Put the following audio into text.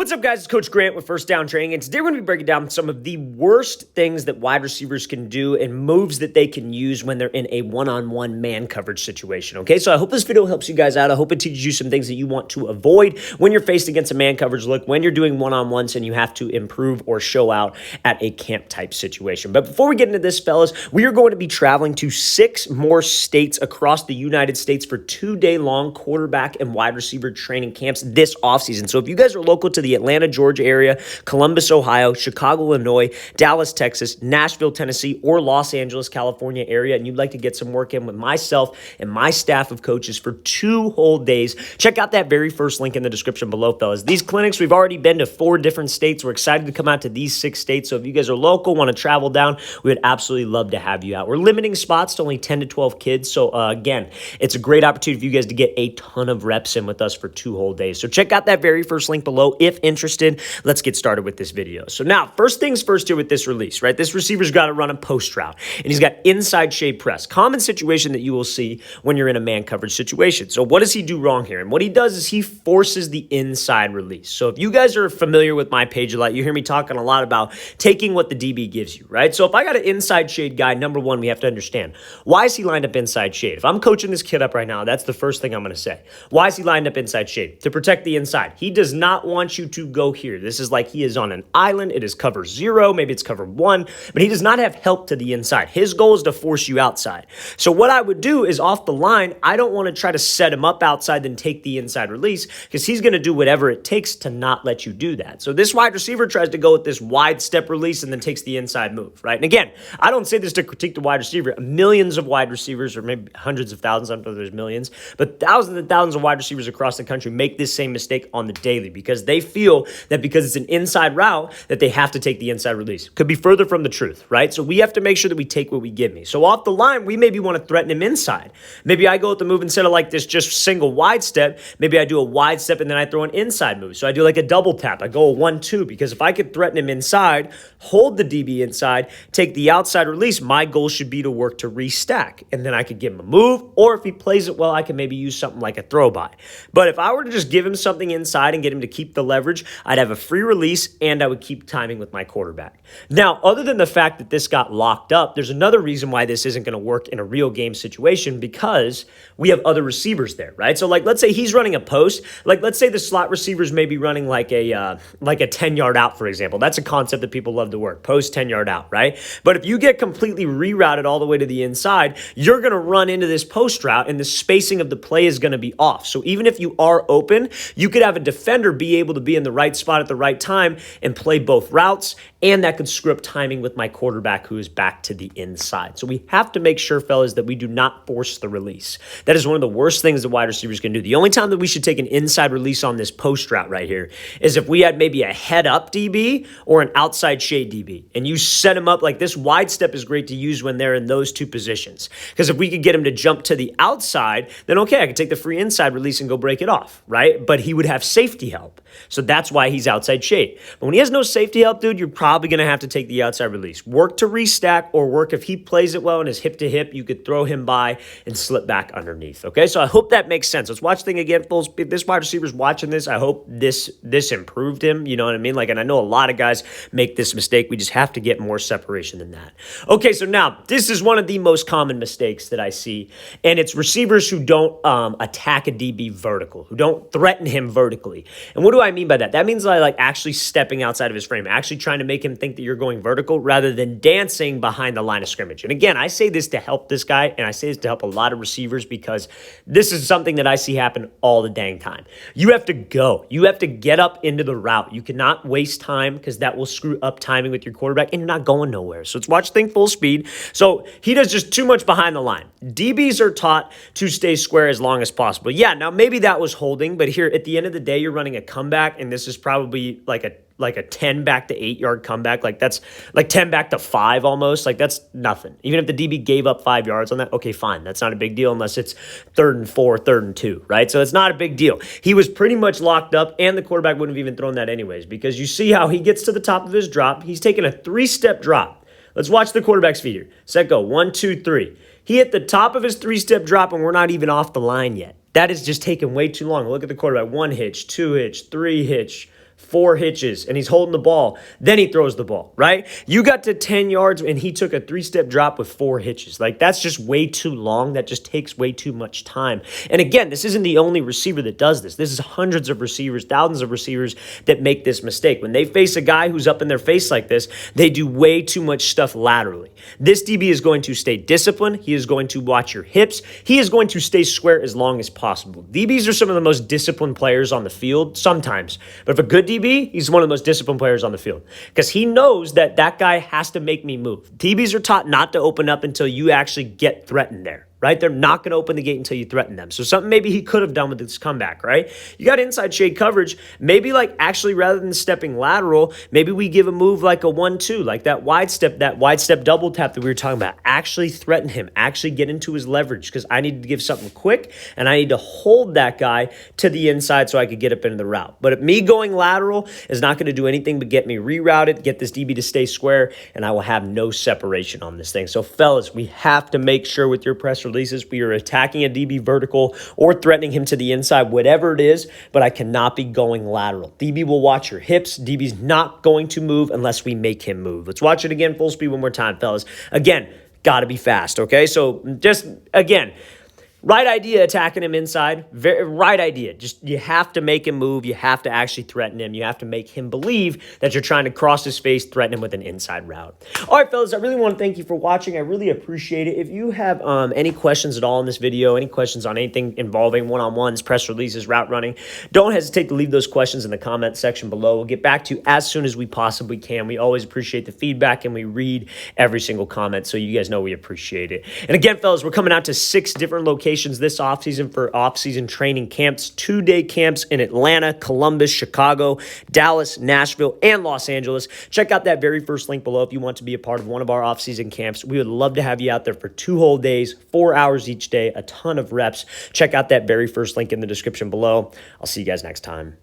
What's up, guys? It's Coach Grant with First Down Training, and today we're going to be breaking down some of the worst things that wide receivers can do and moves that they can use when they're in a one-on-one man coverage situation, okay? So I hope this video helps you guys out. I hope it teaches you some things that you want to avoid when you're faced against a man coverage look, when you're doing one-on-ones and you have to improve or show out at a camp-type situation. But before we get into this, fellas, we are going to be traveling to 6 more states across the United States for 2-day-long quarterback and wide receiver training camps this offseason. So if you guys are local to the Atlanta, Georgia area, Columbus, Ohio, Chicago, Illinois, Dallas, Texas, Nashville, Tennessee, or Los Angeles, California area, and you'd like to get some work in with myself and my staff of coaches for 2 whole days, check out that very first link in the description below, fellas. These clinics, we've already been to 4 different states. We're excited to come out to these 6 states. So if you guys are local, want to travel down, we would absolutely love to have you out. We're limiting spots to only 10 to 12 kids. So again, it's a great opportunity for you guys to get a ton of reps in with us for 2 whole days. So check out that very first link below if interested. Let's get started with this video. So now, first things first here with this release, right? This receiver's got to run a post route, and he's got inside shade press. Common situation that you will see when you're in a man coverage situation. So what does he do wrong here? And what he does is he forces the inside release. So if you guys are familiar with my page a lot, you hear me talking a lot about taking what the DB gives you, right? So if I got an inside shade guy, number one, we have to understand, why is he lined up inside shade? If I'm coaching this kid up right now, that's the first thing I'm going to say. Why is he lined up inside shade? To protect the inside. He does not want you to go here. This is like he is on an island. It is cover 0. Maybe it's cover 1, but he does not have help to the inside. His goal is to force you outside. So what I would do is off the line, I don't want to try to set him up outside then take the inside release because he's going to do whatever it takes to not let you do that. So this wide receiver tries to go with this wide step release and then takes the inside move, right? And again, I don't say this to critique the wide receiver. Millions of wide receivers, or maybe hundreds of thousands, I don't know if there's millions, but thousands and thousands of wide receivers across the country make this same mistake on the daily because they feel that because it's an inside route that they have to take the inside release. Could be further from the truth, right? So we have to make sure that we take what we give me. So off the line, we maybe want to threaten him inside. Maybe I go with the move instead of like this just single wide step, maybe I do a wide step and then I throw an inside move. So I do like a double tap. I go a 1-2 because if I could threaten him inside, hold the DB inside, take the outside release, my goal should be to work to restack. And then I could give him a move, or if he plays it well, I can maybe use something like a throw by. But if I were to just give him something inside and get him to keep the leverage, I'd have a free release and I would keep timing with my quarterback. Now, other than the fact that this got locked up, there's another reason why this isn't going to work in a real game situation because we have other receivers there, right? So like, let's say he's running a post. Like, let's say the slot receivers may be running like a 10-yard out, for example. That's a concept that people love to work, post 10-yard out, right? But if you get completely rerouted all the way to the inside, you're going to run into this post route and the spacing of the play is going to be off. So even if you are open, you could have a defender be able to be in the right spot at the right time and play both routes, and that could screw up timing with my quarterback who is back to the inside. So we have to make sure, fellas, that we do not force the release. That is one of the worst things the wide receivers can do. The only time that we should take an inside release on this post route right here is if we had maybe a head up DB or an outside shade DB, and you set him up like this. Wide step is great to use when they're in those 2 positions, because if we could get him to jump to the outside, then okay, I could take the free inside release and go break it off, right? But he would have safety help. So that's why he's outside shade. But when he has no safety help, dude, you're probably going to have to take the outside release. Work to restack, or work if he plays it well and is hip to hip, you could throw him by and slip back underneath. Okay, so I hope that makes sense. Let's watch the thing again, folks. If this wide receiver's watching this, I hope this improved him. You know what I mean? Like, and I know a lot of guys make this mistake. We just have to get more separation than that. Okay, so now this is one of the most common mistakes that I see, and it's receivers who don't attack a DB vertical, who don't threaten him vertically. And what do I mean by that? That means like actually stepping outside of his frame, actually trying to make him think that you're going vertical rather than dancing behind the line of scrimmage. And again, I say this to help this guy, and I say this to help a lot of receivers because this is something that I see happen all the dang time. You have to go. You have to get up into the route. You cannot waste time because that will screw up timing with your quarterback, and you're not going nowhere. So let's watch the thing full speed. So he does just too much behind the line. DBs are taught to stay square as long as possible. Yeah, now maybe that was holding, but here at the end of the day, you're running a comeback, and this is probably like a 10 back to 8 yard comeback. Like that's like 10 back to 5 almost. Like that's nothing. Even if the DB gave up 5 yards on that, okay, fine. That's not a big deal unless it's 3rd and 4, 3rd and 2, right? So it's not a big deal. He was pretty much locked up, and the quarterback wouldn't have even thrown that anyways, because you see how he gets to the top of his drop. He's taking a 3-step drop. Let's watch the quarterback's feed here. Set, go. 1, 2, 3. He hit the top of his 3-step drop, and we're not even off the line yet. That is just taking way too long. Look at the quarterback. 1 hitch, 2 hitch, 3 hitch, 4 hitches, and he's holding the ball. Then he throws the ball, right? You got to 10 yards, and he took a 3-step drop with 4 hitches. Like, that's just way too long. That just takes way too much time. And again, this isn't the only receiver that does this. This is hundreds of receivers, thousands of receivers that make this mistake. When they face a guy who's up in their face like this, they do way too much stuff laterally. This DB is going to stay disciplined. He is going to watch your hips. He is going to stay square as long as possible. DBs are some of the most disciplined players on the field sometimes. But if a good DB, he's one of the most disciplined players on the field because he knows that that guy has to make me move. DBs are taught not to open up until you actually get threatened there. Right? They're not going to open the gate until you threaten them. So something maybe he could have done with this comeback, right? You got inside shade coverage. Maybe like actually rather than stepping lateral, maybe we give a move like a 1-2, like that wide step double tap that we were talking about. Actually threaten him, actually get into his leverage because I need to give something quick and I need to hold that guy to the inside so I could get up into the route. But me going lateral is not going to do anything but get me rerouted, get this DB to stay square, and I will have no separation on this thing. So fellas, we have to make sure with your press releases we are attacking a DB vertical or threatening him to the inside, whatever it is, but I cannot be going lateral. DB will watch your hips. DB's not going to move unless we make him move. Let's watch it again full speed one more time, fellas. Again, got to be fast, okay? So just, again, right idea attacking him inside. Right idea. Just you have to make him move. You have to actually threaten him. You have to make him believe that you're trying to cross his face, threaten him with an inside route. All right, fellas, I really want to thank you for watching. I really appreciate it. If you have any questions at all in this video, any questions on anything involving one-on-ones, press releases, route running, don't hesitate to leave those questions in the comment section below. We'll get back to you as soon as we possibly can. We always appreciate the feedback, and we read every single comment, so you guys know we appreciate it. And again, fellas, we're coming out to 6 different locations this offseason for offseason training camps, 2-day camps in Atlanta, Columbus, Chicago, Dallas, Nashville, and Los Angeles. Check out that very first link below if you want to be a part of one of our offseason camps. We would love to have you out there for 2 whole days, 4 hours each day, a ton of reps. Check out that very first link in the description below. I'll see you guys next time.